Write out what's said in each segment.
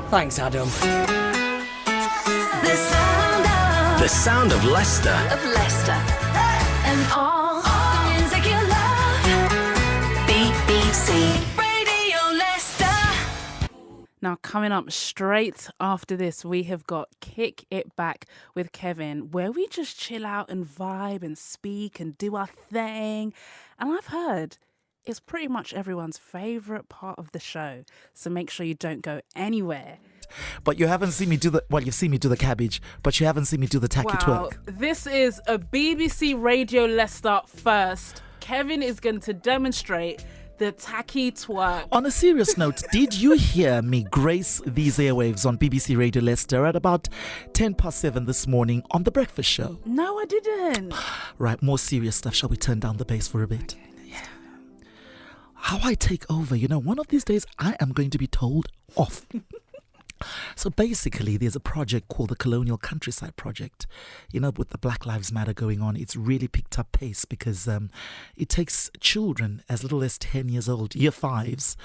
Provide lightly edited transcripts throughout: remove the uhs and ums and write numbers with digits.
Thanks, Adam. The sound of Leicester. And all the music you love. BBC Radio Leicester. Now, coming up straight after this, we have got Kick It Back with Kevin, where we just chill out and vibe and speak and do our thing. And I've heard it's pretty much everyone's favourite part of the show. So make sure you don't go anywhere. But you haven't seen me do you've seen me do the cabbage, but you haven't seen me do the tacky twerk. This is a BBC Radio Leicester first. Kevin is going to demonstrate the tacky twerk. On a serious note, did you hear me grace these airwaves on BBC Radio Leicester at about 7:10 this morning on The Breakfast Show? No, I didn't. Right, more serious stuff. Shall we turn down the bass for a bit? Yeah. How I take over, one of these days I am going to be told off. So basically, there's a project called the Colonial Countryside Project. With the Black Lives Matter going on, it's really picked up pace because it takes children as little as 10 years old, year fives,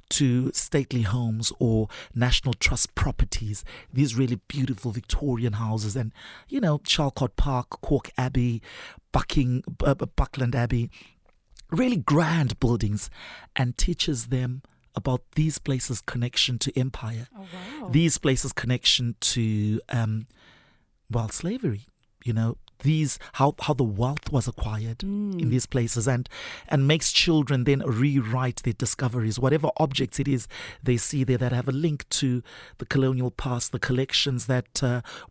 to stately homes or National Trust properties. These really beautiful Victorian houses and, Charlcote Park, Cork Abbey, Buckland Abbey, really grand buildings, and teaches them about these places' connection to empire, these places' connection to, slavery, how the wealth was acquired in these places and makes children then rewrite their discoveries, whatever objects it is they see there that have a link to the colonial past, the collections that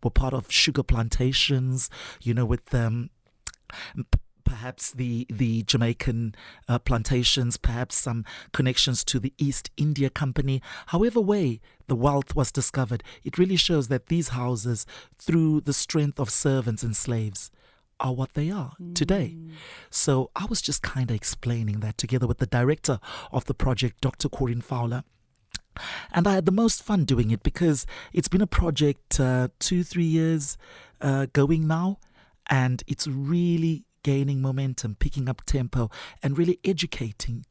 were part of sugar plantations, with perhaps the Jamaican plantations, perhaps some connections to the East India Company. However way the wealth was discovered, it really shows that these houses, through the strength of servants and slaves, are what they are today. So I was just kind of explaining that together with the director of the project, Dr. Corinne Fowler. And I had the most fun doing it because it's been a project 2-3 years going now, and it's really gaining momentum, picking up tempo, and really educating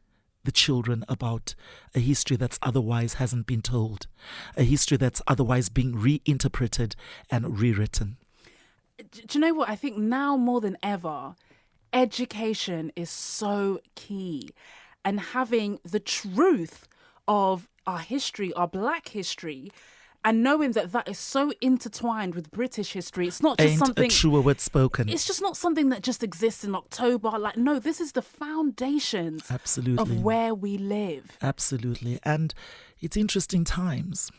the children about a history that's otherwise hasn't been told, a history that's otherwise being reinterpreted and rewritten. Do you know what? I think now more than ever, education is so key, and having the truth of our history, our Black history, and knowing that is so intertwined with British history. It's not just something... Ain't a truer word spoken. It's just not something that just exists in October. No, this is the foundations of where we live. Absolutely. And it's interesting times.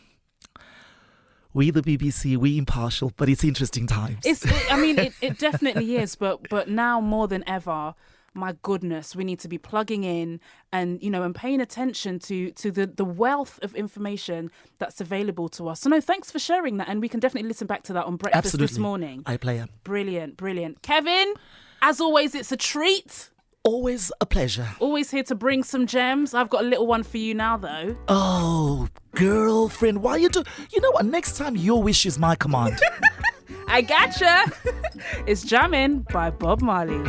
We, the BBC, we impartial, but it's interesting times. It definitely is. But now more than ever, my goodness, we need to be plugging in and, and paying attention to the wealth of information that's available to us. So no, thanks for sharing that. And we can definitely listen back to that on Breakfast this morning. iPlayer. Brilliant. Kevin, as always, it's a treat. Always a pleasure. Always here to bring some gems. I've got a little one for you now, though. Oh, girlfriend, why you do... You know what? Next time, your wish is my command. I gotcha. It's Jammin' by Bob Marley.